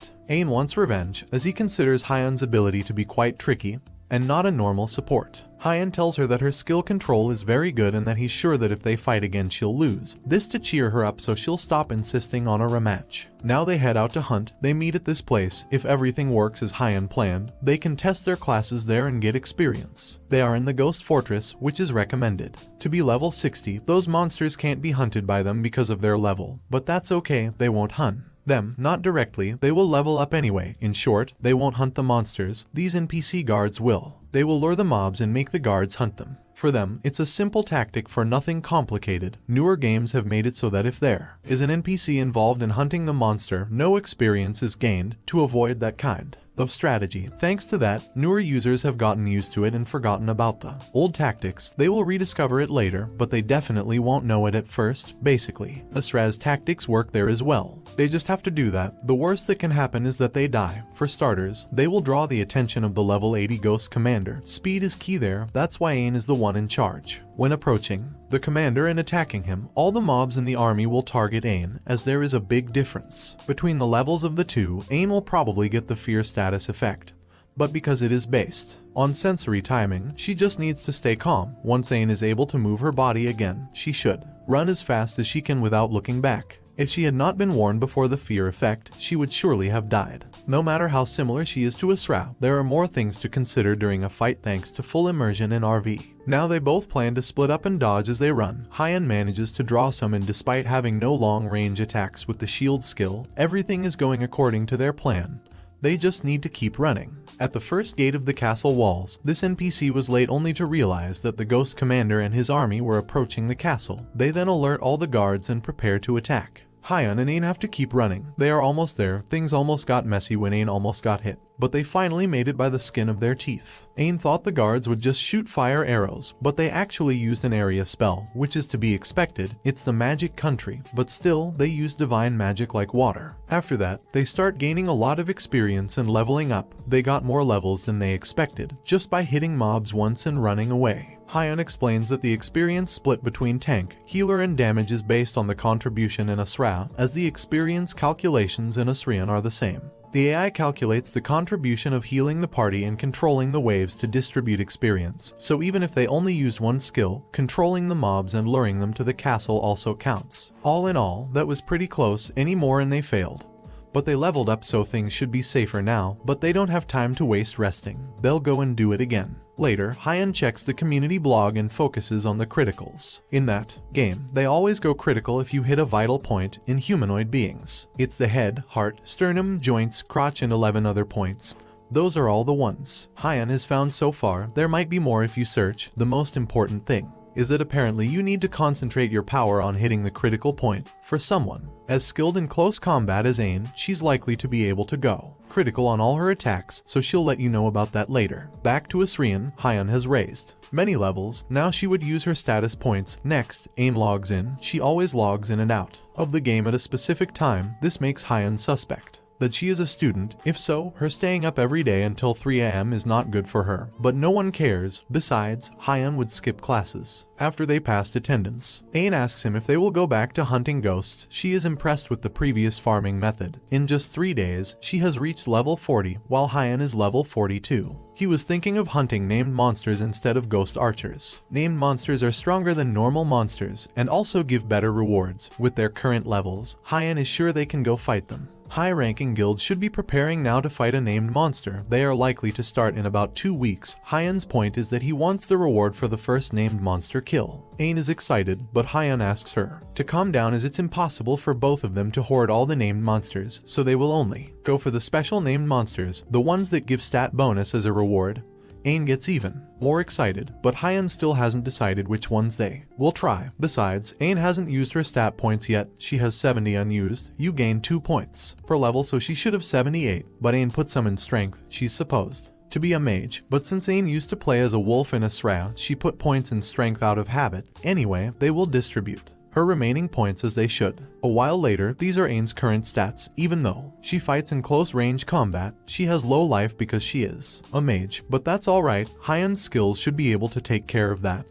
that. Ain wants revenge, as he considers Hyun's ability to be quite tricky, and not a normal support. Hyun tells her that her skill control is very good and that he's sure that if they fight again she'll lose. This to cheer her up so she'll stop insisting on a rematch. Now they head out to hunt. They meet at this place. If everything works as Hyun planned, they can test their classes there and get experience. They are in the Ghost Fortress, which is recommended. To be level 60, those monsters can't be hunted by them because of their level, but that's okay, they won't hunt them, not directly, they will level up anyway. In short, they won't hunt the monsters, these NPC guards will. They will lure the mobs and make the guards hunt them. For them, it's a simple tactic for nothing complicated. Newer games have made it so that if there is an NPC involved in hunting the monster, no experience is gained to avoid that kind of strategy. Thanks to that, newer users have gotten used to it and forgotten about the old tactics. They will rediscover it later, but they definitely won't know it at first. Basically, Asura's tactics work there as well. They just have to do that. The worst that can happen is that they die. For starters, they will draw the attention of the level 80 Ghost Commander. Speed is key there, that's why Ain is the one in charge. When approaching the commander and attacking him, all the mobs in the army will target Ain, as there is a big difference between the levels of the two. Ain will probably get the fear status effect, but because it is based on sensory timing, she just needs to stay calm. Once Ain is able to move her body again, she should run as fast as she can without looking back. If she had not been warned before the fear effect, she would surely have died. No matter how similar she is to Asura, there are more things to consider during a fight thanks to full immersion in RV. Now they both plan to split up and dodge as they run. Hyun manages to draw some, and despite having no long-range attacks with the shield skill, everything is going according to their plan. They just need to keep running. At the first gate of the castle walls, this NPC was late only to realize that the Ghost Commander and his army were approaching the castle. They then alert all the guards and prepare to attack. Hyun and Ain have to keep running. They are almost there. Things almost got messy when Ain almost got hit, but they finally made it by the skin of their teeth. Ain thought the guards would just shoot fire arrows, but they actually used an area spell, which is to be expected. It's the magic country, but still, they use divine magic like water. After that, they start gaining a lot of experience and leveling up. They got more levels than they expected, just by hitting mobs once and running away. Hyun explains that the experience split between tank, healer and damage is based on the contribution in Asura, as the experience calculations in Asurian are the same. The AI calculates the contribution of healing the party and controlling the waves to distribute experience, so even if they only used one skill, controlling the mobs and luring them to the castle also counts. All in all, that was pretty close, any more and they failed. But they leveled up, so things should be safer now, but they don't have time to waste resting. They'll go and do it again. Later, Hyun checks the community blog and focuses on the criticals. In that game, they always go critical if you hit a vital point in humanoid beings. It's the head, heart, sternum, joints, crotch and 11 other points. Those are all the ones Hyun has found so far. There might be more if you search. The most important thing is that apparently you need to concentrate your power on hitting the critical point. For someone as skilled in close combat as Ain, she's likely to be able to go critical on all her attacks, so she'll let you know about that later. Back to Asurian, Hyun has raised many levels. Now she would use her status points. Next, Ain logs in. She always logs in and out of the game at a specific time. This makes Hyun suspect that she is a student. If so, her staying up every day until 3 AM is not good for her. But no one cares. Besides, Hyun would skip classes after they passed attendance. Ain asks him if they will go back to hunting ghosts. She is impressed with the previous farming method. In just 3 days, she has reached level 40, while Hyun is level 42. He was thinking of hunting named monsters instead of ghost archers. Named monsters are stronger than normal monsters, and also give better rewards. With their current levels, Hyun is sure they can go fight them. High-ranking guilds should be preparing now to fight a named monster. They are likely to start in about 2 weeks. Hyun's point is that he wants the reward for the first named monster kill. Ain is excited, but Hyun asks her to calm down as it's impossible for both of them to hoard all the named monsters, so they will only go for the special named monsters, the ones that give stat bonus as a reward. Ain gets even more excited, but Hyun still hasn't decided which ones they will try. Besides, Ain hasn't used her stat points yet. She has 70 unused. You gain 2 points per level, so she should have 78, but Ain put some in strength. She's supposed to be a mage, but since Ain used to play as a wolf in Asura, she put points in strength out of habit. Anyway, they will distribute her remaining points as they should. A while later, these are Ain's current stats. Even though she fights in close range combat, she has low life because she is a mage, but that's alright. Hyun's skills should be able to take care of that.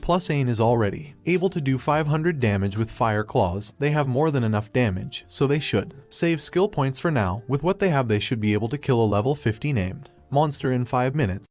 plus Ain is already able to do 500 damage with fire claws. They have more than enough damage, so they should save skill points for now. With what they have, they should be able to kill a level 50 named monster in 5 minutes.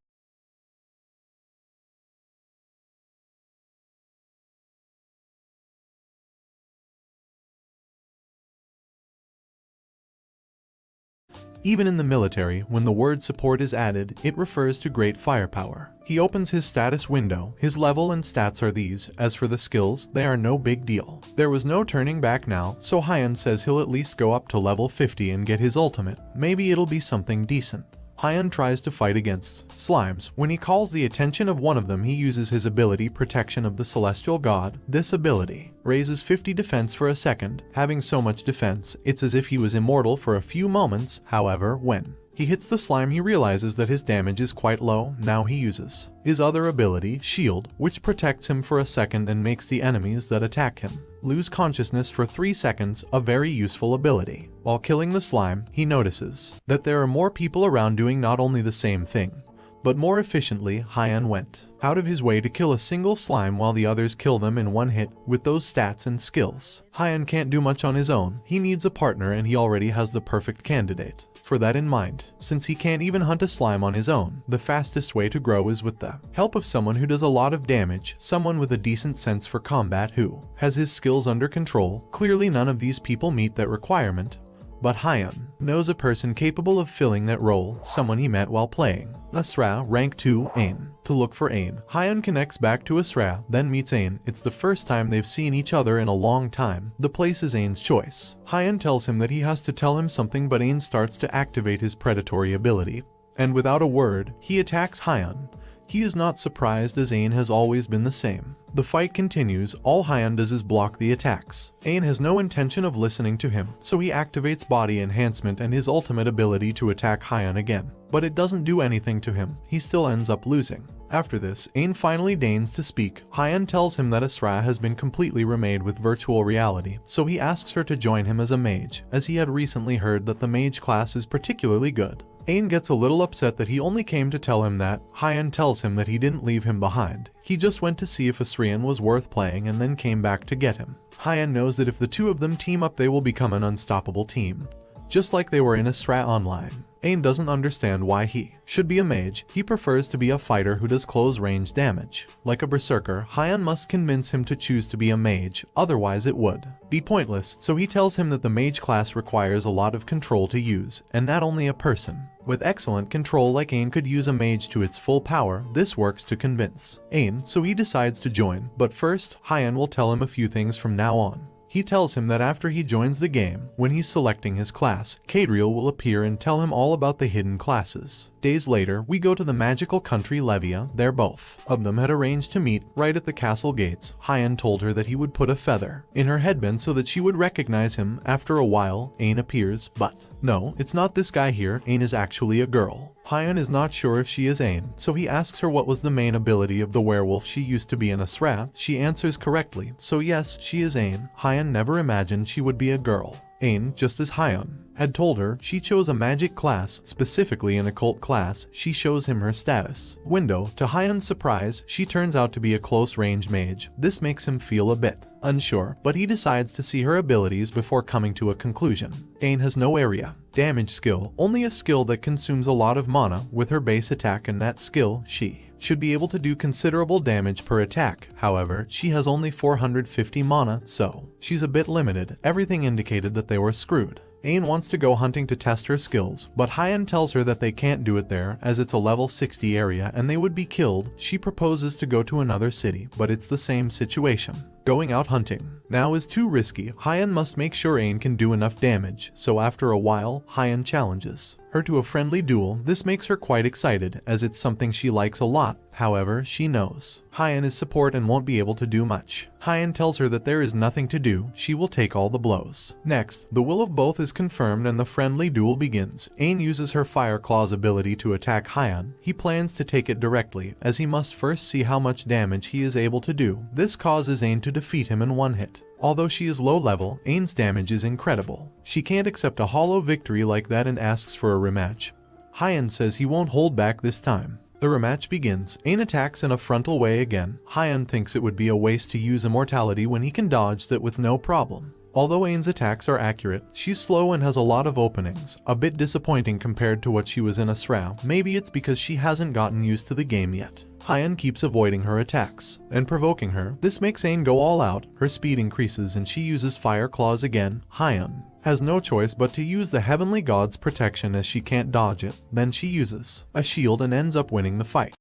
Even in the military, when the word support is added, it refers to great firepower. He opens his status window. His level and stats are these. As for the skills, they are no big deal. There was no turning back now, so Hyan says he'll at least go up to level 50 and get his ultimate. Maybe it'll be something decent. Hyan tries to fight against slimes. When he calls the attention of one of them, he uses his ability Protection of the Celestial God. This ability raises 50 defense for a second. Having so much defense, it's as if he was immortal for a few moments. However, when he hits the slime, he realizes that his damage is quite low. Now he uses his other ability, Shield, which protects him for a second and makes the enemies that attack him lose consciousness for 3 seconds, a very useful ability. While killing the slime, he notices that there are more people around doing not only the same thing, but more efficiently. Hyan went out of his way to kill a single slime while the others kill them in one hit. With those stats and skills, Hyan can't do much on his own. He needs a partner, and he already has the perfect candidate for that in mind. Since he can't even hunt a slime on his own, the fastest way to grow is with the help of someone who does a lot of damage, someone with a decent sense for combat who has his skills under control. Clearly none of these people meet that requirement, but Hyan knows a person capable of filling that role, someone he met while playing Asura, rank 2, Ain. To look for Ain, Hyan connects back to Asura, then meets Ain. It's the first time they've seen each other in a long time. The place is Ain's choice. Hyan tells him that he has to tell him something, but Ain starts to activate his predatory ability, and without a word, he attacks Hyan. He is not surprised, as Ain has always been the same. The fight continues. All Hyan does is block the attacks. Ain has no intention of listening to him, so he activates body enhancement and his ultimate ability to attack Hyan again. But it doesn't do anything to him. He still ends up losing. After this, Ain finally deigns to speak. Hyan tells him that Asura has been completely remade with virtual reality, so he asks her to join him as a mage, as he had recently heard that the mage class is particularly good. Ain gets a little upset that he only came to tell him that. Hyan tells him that he didn't leave him behind. He just went to see if Asurian was worth playing and then came back to get him. Hyan knows that if the two of them team up, they will become an unstoppable team, just like they were in Asura Online. Ain doesn't understand why he should be a mage. He prefers to be a fighter who does close range damage. Like a berserker, Hyan must convince him to choose to be a mage, otherwise it would be pointless, so he tells him that the mage class requires a lot of control to use, and not only a person with excellent control like Ain could use a mage to its full power. This works to convince Ain, so he decides to join. But first, Hyan will tell him a few things from now on. He tells him that after he joins the game, when he's selecting his class, Cadriel will appear and tell him all about the hidden classes. Days later, we go to the magical country Levia. There both of them had arranged to meet right at the castle gates. Hyan told her that he would put a feather in her headband so that she would recognize him. After a while, Ain appears, but no, it's not this guy here. Ain is actually a girl. Hyan is not sure if she is Ain, so he asks her what was the main ability of the werewolf she used to be in Asura. She answers correctly, so yes, she is Ain. Hyan never imagined she would be a girl. Ain, just as Hyan had told her, she chose a magic class, specifically an occult class. She shows him her status window. To Hyan's surprise, she turns out to be a close-range mage. This makes him feel a bit unsure, but he decides to see her abilities before coming to a conclusion. Ain has no area damage skill, only a skill that consumes a lot of mana. With her base attack and that skill, she should be able to do considerable damage per attack. However, she has only 450 mana, so she's a bit limited. Everything indicated that they were screwed. Ain wants to go hunting to test her skills, but Hyan tells her that they can't do it there as it's a level 60 area and they would be killed. She proposes to go to another city, but it's the same situation. Going out hunting now is too risky. Hyan must make sure Ain can do enough damage, so after a while, Hyan challenges her to a friendly duel. This makes her quite excited, as it's something she likes a lot. However, she knows Hyan is support and won't be able to do much. Hyan tells her that there is nothing to do, she will take all the blows. Next, the will of both is confirmed and the friendly duel begins. Ain uses her Fire Claw's ability to attack Hyan. He plans to take it directly, as he must first see how much damage he is able to do. This causes Ain to defeat him in one hit. Although she is low level, Ain's damage is incredible. She can't accept a hollow victory like that and asks for a rematch. Hyan says he won't hold back this time. The rematch begins. Ain attacks in a frontal way again. Hyun thinks it would be a waste to use immortality when he can dodge that with no problem. Although Ain's attacks are accurate, she's slow and has a lot of openings, a bit disappointing compared to what she was in Asura. Maybe it's because she hasn't gotten used to the game yet. Hyun keeps avoiding her attacks and provoking her. This makes Ain go all out. Her speed increases and she uses fire claws again. Hyun has no choice but to use the heavenly god's protection as she can't dodge it. Then she uses a shield and ends up winning the fight.